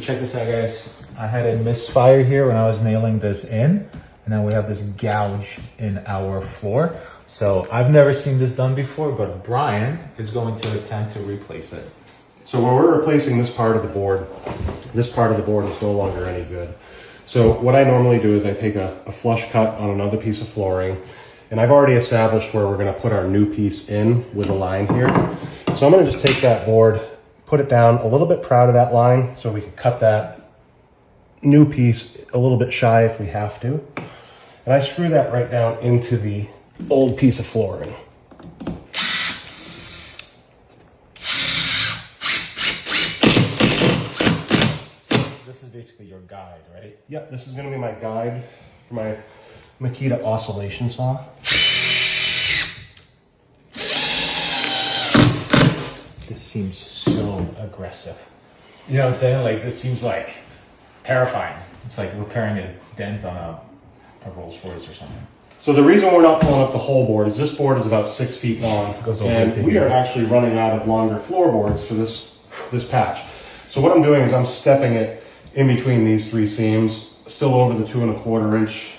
check this out, guys. I had a misfire here when I was nailing this in, and now we have this gouge in our floor. So I've never seen this done before, but Brian is going to attempt to replace it. So when we're replacing this part of the board is no longer any good. So what I normally do is I take a flush cut on another piece of flooring, and I've already established where we're gonna put our new piece in with a line here. So I'm gonna just take that board, put it down a little bit proud of that line so we can cut that new piece a little bit shy if we have to. And I screw that right down into the old piece of flooring. This is basically your guide, right? Yep, this is gonna be my guide for my Makita oscillation saw. This seems so aggressive. You know what I'm saying? Like, this seems like terrifying. It's like repairing a dent on a Rolls Royce or something. So the reason we're not pulling up the whole board is this board is about 6 feet long, and we are actually running out of longer floorboards for this patch. So what I'm doing is I'm stepping it in between these 3 seams, still over the 2 1/4 inch.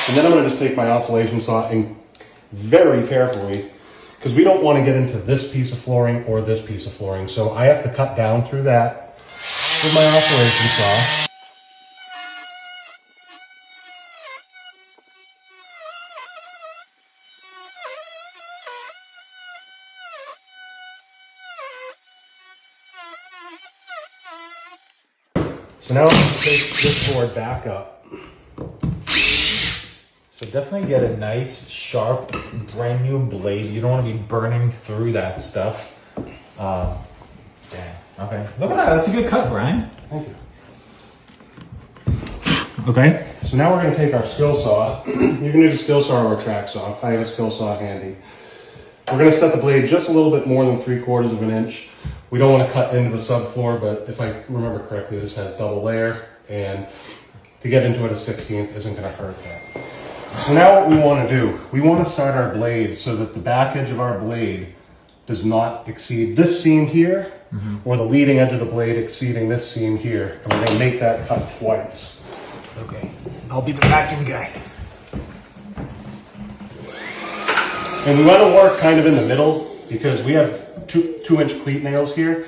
And then I'm gonna just take my oscillation saw and very carefully, because we don't want to get into this piece of flooring or this piece of flooring. So I have to cut down through that with my oscillation saw. So now I'm going to take this board back up. So definitely get a nice, sharp, brand new blade. You don't want to be burning through that stuff. Damn. Okay. Look at that. That's a good cut, Brian. Thank you. Okay. So now we're going to take our skill saw. You can use a skill saw or a track saw. I have a skill saw handy. We're going to set the blade just a little bit more than 3/4 of an inch. We don't want to cut into the subfloor, but if I remember correctly, this has double layer, and to get into it a 1/16 isn't going to hurt that. So now what we want to do, we want to start our blade so that the back edge of our blade does not exceed this seam here, or the leading edge of the blade exceeding this seam here. And we're going to make that cut twice. Okay. I'll be the vacuum guy. And we want to work kind of in the middle because we have two inch cleat nails here.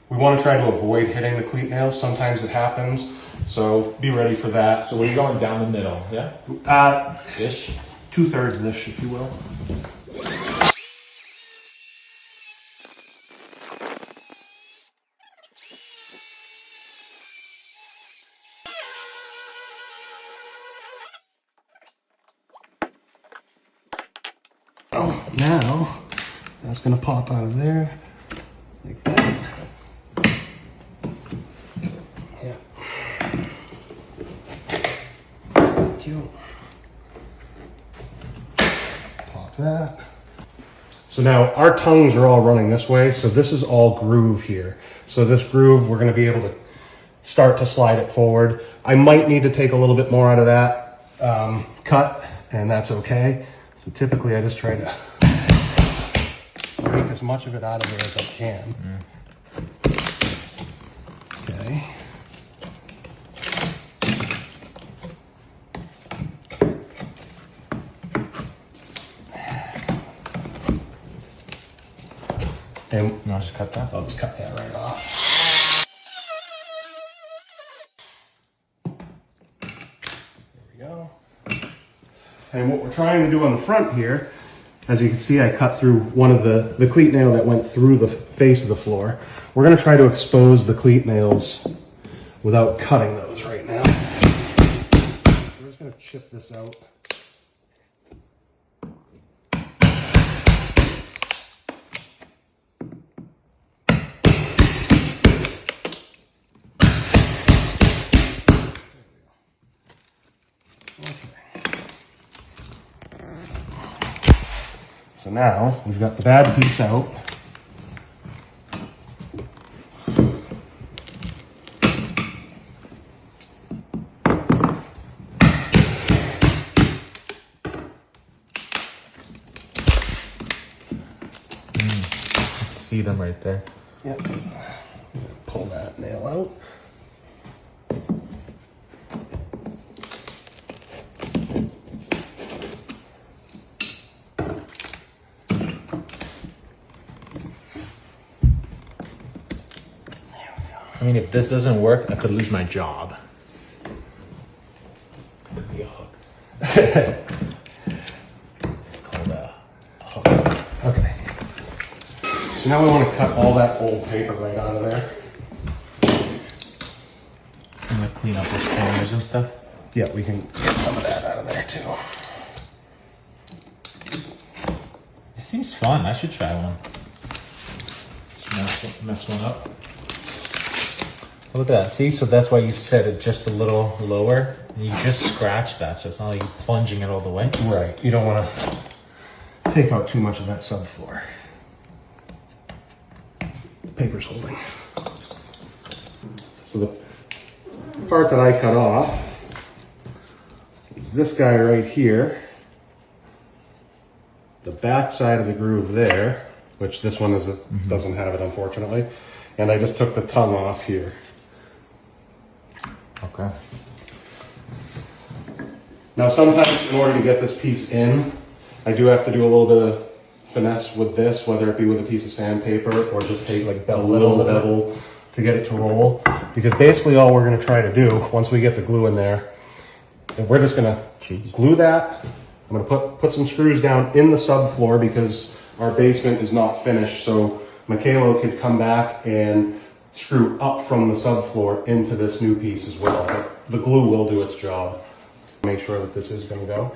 We want to try to avoid hitting the cleat nails. Sometimes it happens, so be ready for that. So we're going down the middle, yeah? Ish? 2/3 ish, if you will. Oh, now that's gonna pop out of there like that. Yeah. Thank you. Pop that. So now our tongues are all running this way, so this is all groove here. So this groove, we're gonna be able to start to slide it forward. I might need to take a little bit more out of that cut, and that's okay. So typically I just try to make as much of it out of there as I can. Okay. And No, just cut that. I'll just cut that right off. There we go. And what we're trying to do on the front here, as you can see, I cut through one of the cleat nail that went through the face of the floor. We're going to try to expose the cleat nails without cutting those right now. We're just going to chip this out. So now we've got the bad piece out. Let's see them right there. Yep. Pull that nail out. mean, if this doesn't work, I could lose my job. Could be a hook. It's called a hook. Okay. So now we want to cut all that old paper right out of there. I'm gonna clean up those corners and stuff. Yeah, we can get some of that out of there too. This seems fun. I should try one. Mess one up. Look at that. See, so that's why you set it just a little lower, and you just scratch that, so it's not like you're plunging it all the way. Right. You don't want to take out too much of that subfloor. Paper's holding. So the part that I cut off is this guy right here. The back side of the groove there, which this one doesn't have it, unfortunately. And I just took the tongue off here. Okay. Now sometimes in order to get this piece in, I do have to do a little bit of finesse with this, whether it be with a piece of sandpaper or just take like a little bevel to get it to roll. Because basically all we're gonna try to do, once we get the glue in there, and we're just gonna glue that. I'm gonna put some screws down in the subfloor because our basement is not finished. So Michaelo could come back and screw up from the subfloor into this new piece as well. But the glue will do its job. Make sure that this is gonna go.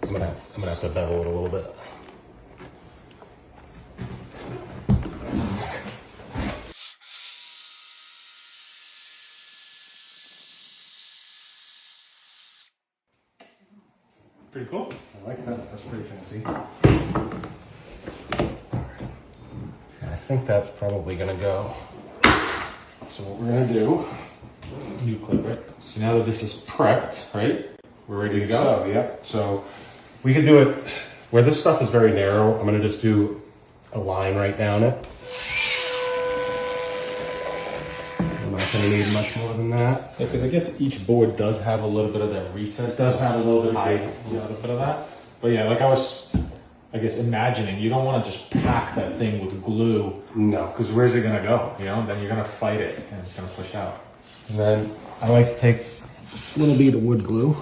I'm gonna have to bevel it a little bit. Pretty cool. I like that. That's pretty fancy. I think that's probably gonna go. So what we're gonna do, New clip, right? So now that this is prepped, right? We're ready to go. so, yep. So we could do it where this stuff is very narrow. I'm gonna just do a line right down it. I'm not gonna need much more than that. Yeah, because I guess each board does have a little bit of that recess. It does have a little bit of hide a little bit of that. But yeah, like I was, I guess, imagining, you don't want to just pack that thing with glue. No. Because where's it gonna go? You know, then you're gonna fight it and it's gonna push out. And then I like to take a little bit of wood glue,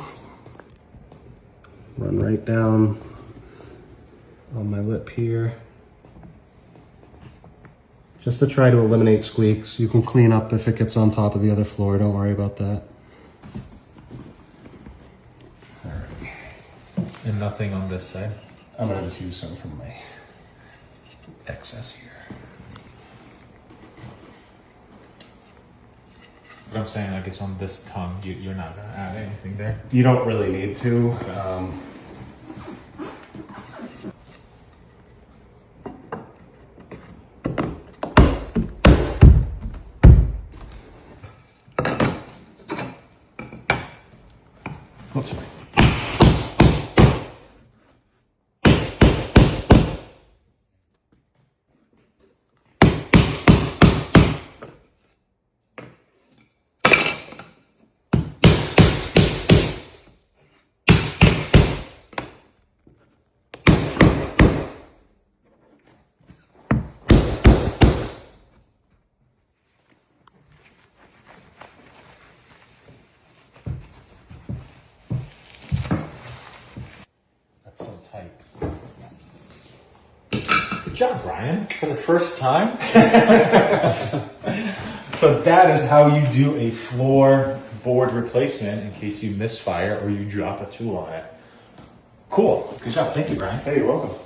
run right down on my lip here, just to try to eliminate squeaks. You can clean up if it gets on top of the other floor, don't worry about that. All right. And nothing on this side. I'm gonna just use some from my excess here. But I'm saying, I guess on this tongue, you're not gonna add anything there. You don't really need to. Oh, sorry. That's so tight. Good job, Brian, for the first time. So that is how you do a floor board replacement in case you misfire or you drop a tool on it. Cool. Good job. Thank you, Brian. Hey, you're welcome.